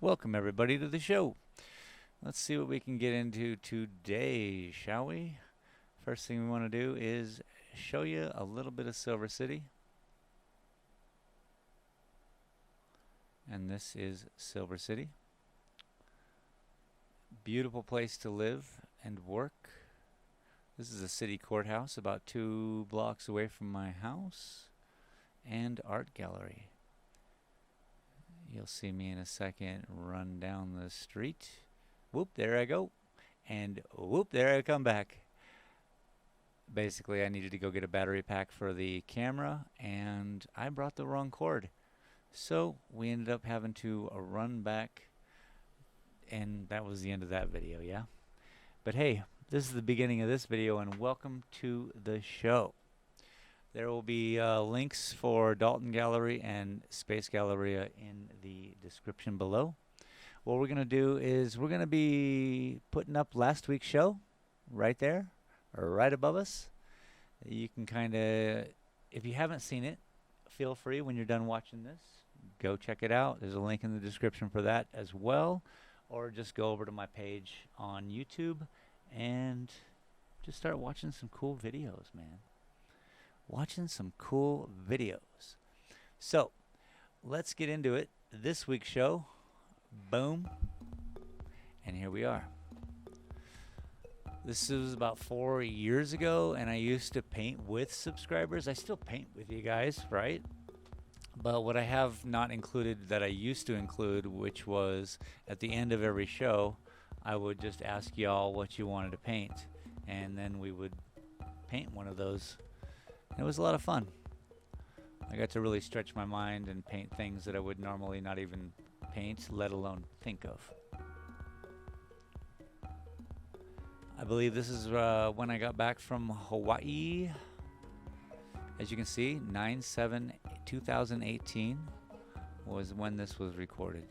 Welcome everybody to the show. Let's see what we can get into today, shall we? First thing we want to do is show you a little bit of Silver City. And this is Silver City. Beautiful place to live and work. This is a city courthouse about 2 blocks away from my house, and art gallery. You'll see me in a second run down the street. Whoop, there I go. And whoop, there I come back. Basically, I needed to go get a battery pack for the camera, and I brought the wrong cord. So we ended up having to run back, and that was the end of that video, yeah? But hey, this is the beginning of this video, and welcome to the show. There will be links for Dalton Gallery and Space Galleria in the description below. What we're going to do is we're going to be putting up last week's show right there, or right above us. You can kind of, if you haven't seen it, feel free when you're done watching this, go check it out. There's a link in the description for that as well. Or just go over to my page on YouTube and just start watching some cool videos, man. Watching some cool videos. So let's get into it. This week's show, boom, and here we are. This was about 4 years ago, and I used to paint with subscribers. I still paint with you guys, right? But what I have not included that I used to include, which was at the end of every show, I would just ask y'all what you wanted to paint, and then we would paint one of those. It was a lot of fun. I got to really stretch my mind and paint things that I would normally not even paint, let alone think of. I believe this is when I got back from Hawaii. As you can see, 9/7/2018 was when this was recorded.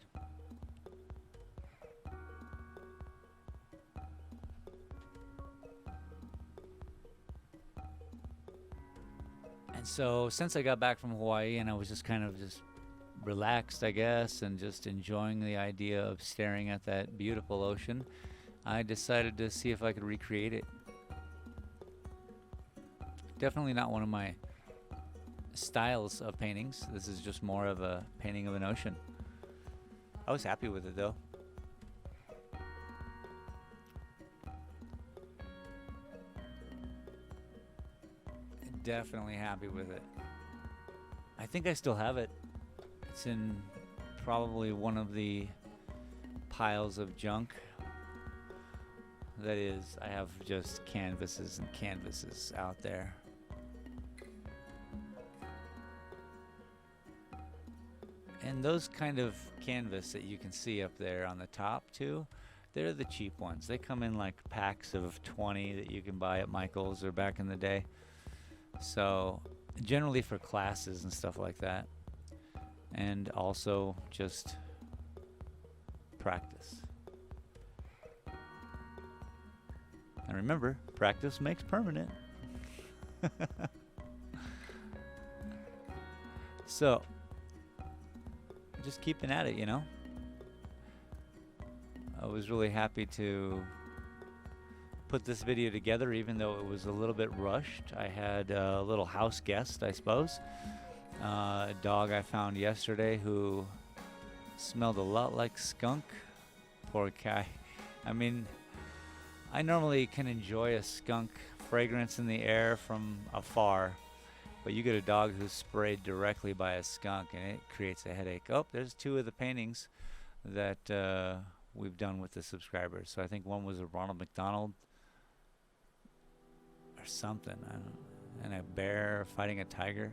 And so since I got back from Hawaii and I was just kind of just relaxed, I guess, and just enjoying the idea of staring at that beautiful ocean, I decided to see if I could recreate it. Definitely not one of my styles of paintings. This is just more of a painting of an ocean. I was happy with it though. Definitely happy with it. I think I still have it. It's in probably one of the piles of junk. That is, I have just canvases and canvases out there. And those kind of canvas that you can see up there on the top too, they're the cheap ones. They come in like packs of 20 that you can buy at Michael's or back in the day. So generally for classes and stuff like that, and also just practice. And remember, practice makes permanent. So just keeping at it, you know. I was really happy to put this video together, even though it was a little bit rushed. I had a little house guest, I suppose. A dog I found yesterday who smelled a lot like skunk. Poor guy. I mean, I normally can enjoy a skunk fragrance in the air from afar, but you get a dog who's sprayed directly by a skunk and it creates a headache. Oh, there's 2 of the paintings that we've done with the subscribers. So I think one was a Ronald McDonald or something, I don't know, and a bear fighting a tiger.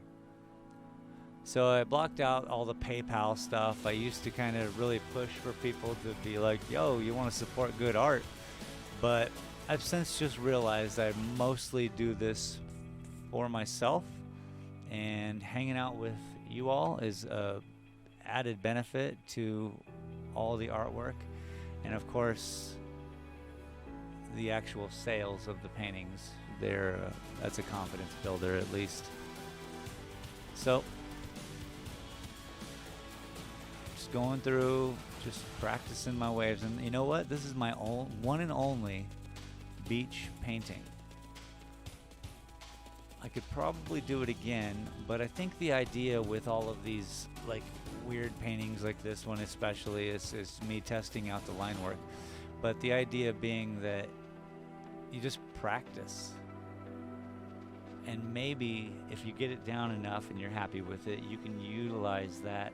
So I blocked out all the PayPal stuff. I used to kind of really push for people to be like, yo, you want to support good art? But I've since just realized I mostly do this for myself, and hanging out with you all is a added benefit to all the artwork, and of course the actual sales of the paintings. That's a confidence builder at least. So just going through, just practicing my waves. And you know what? This is my one and only beach painting. I could probably do it again, but I think the idea with all of these like weird paintings like this one especially is me testing out the line work. But the idea being that you just practice. And maybe if you get it down enough and you're happy with it, you can utilize that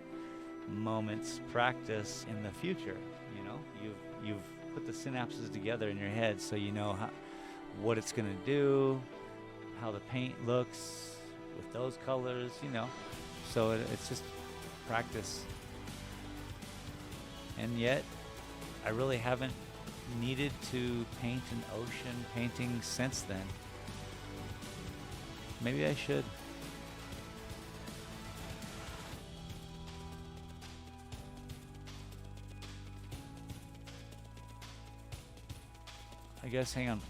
moment's practice in the future. You know, you've put the synapses together in your head, so you know what it's gonna do, how the paint looks with those colors. You know, so it's just practice. And yet, I really haven't needed to paint an ocean painting since then. Maybe I should. I guess, hang on.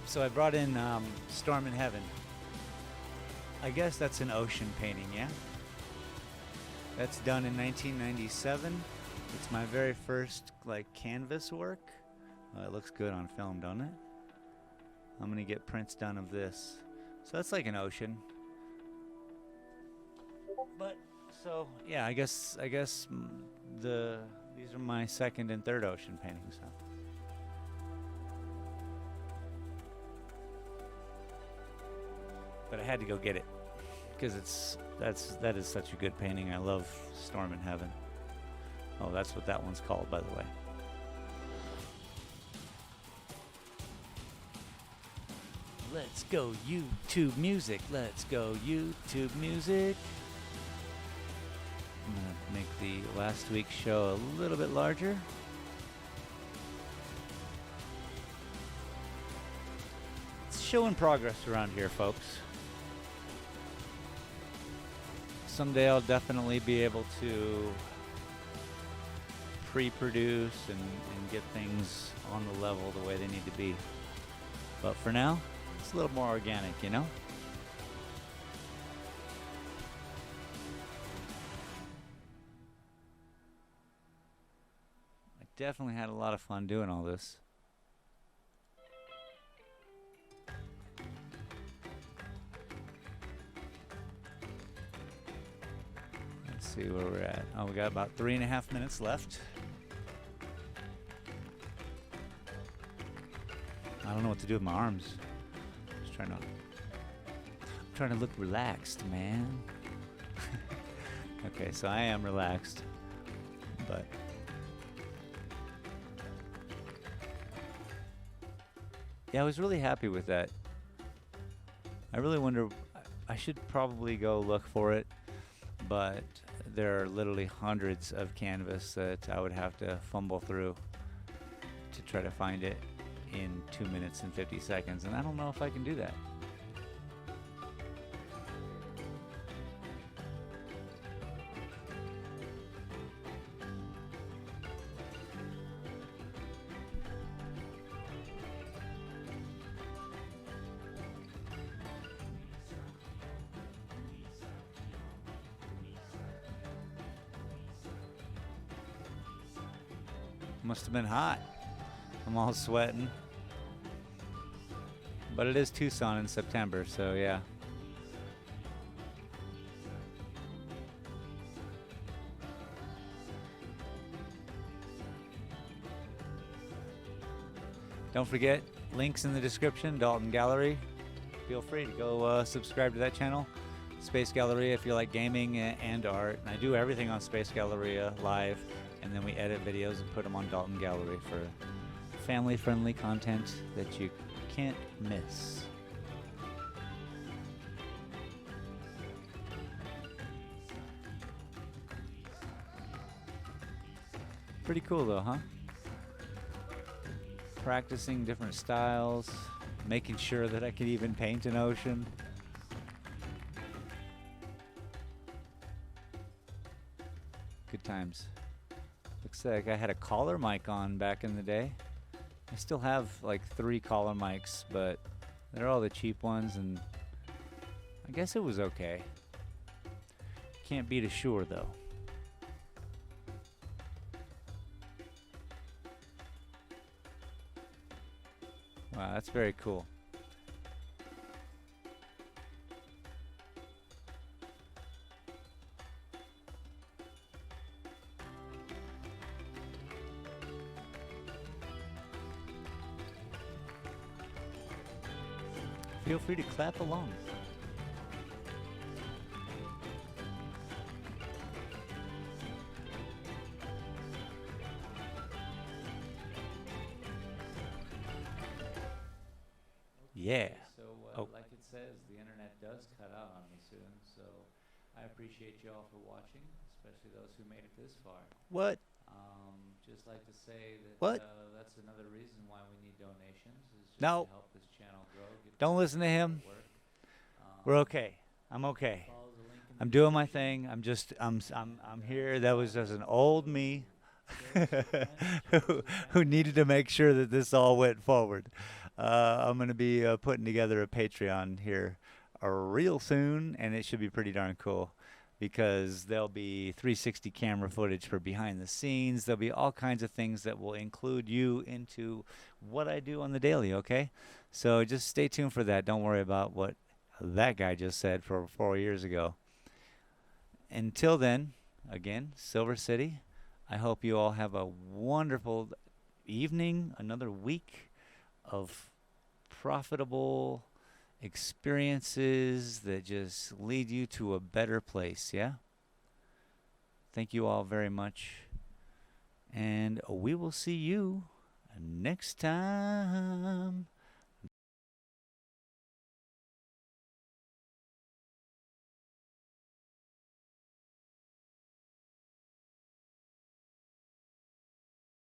So I brought in Storm in Heaven. I guess that's an ocean painting, yeah? That's done in 1997. It's my very first like canvas work. It looks good on film, don't it? I'm gonna get prints done of this. So that's like an ocean. But so yeah, I guess these are my second and third ocean paintings. So. But I had to go get it because that is such a good painting. I love Storm in Heaven. Oh, that's what that one's called, by the way. Let's go YouTube music. Let's go YouTube music. I'm gonna make the last week's show a little bit larger. It's show in progress around here, folks. Someday I'll definitely be able to pre-produce and get things on the level the way they need to be. But for now, it's a little more organic, you know? I definitely had a lot of fun doing all this. See where we're at. Oh, we got about 3.5 minutes left. I don't know what to do with my arms. Just trying to look relaxed, man. Okay, so I am relaxed, but yeah, I was really happy with that. I really wonder, I should probably go look for it, but there are literally hundreds of canvas that I would have to fumble through to try to find it in 2 minutes and 50 seconds, and I don't know if I can do that. Must have been hot. I'm all sweating. But it is Tucson in September, so yeah. Don't forget, links in the description, Dalton Gallery. Feel free to go subscribe to that channel. Space Galleria if you like gaming and art. And I do everything on Space Galleria live, and then we edit videos and put them on Dalton Gallery for family-friendly content that you can't miss. Pretty cool though, huh? Practicing different styles, making sure that I could even paint an ocean. Good times. Looks like I had a collar mic on back in the day. I still have like 3 collar mics, but they're all the cheap ones, and I guess it was okay. Can't beat a Shure though. Wow, that's very cool. Feel free to clap along. Yeah. So, like it says, the internet does cut out on me soon, so I appreciate you all for watching, especially those who made it this far. What? Just like to say that that's another reason why we need donations, is just to help this channel grow. Don't listen to him. We're okay. I'm okay. I'm doing my thing. I'm here. That was just an old me who needed to make sure that this all went forward. I'm going to be putting together a Patreon here real soon, and it should be pretty darn cool, because there'll be 360 camera footage for behind the scenes. There'll be all kinds of things that will include you into what I do on the daily, okay? So just stay tuned for that. Don't worry about what that guy just said for 4 years ago. Until then, again, Silver City, I hope you all have a wonderful evening, another week of profitable experiences that just lead you to a better place, yeah? Thank you all very much, and we will see you next time.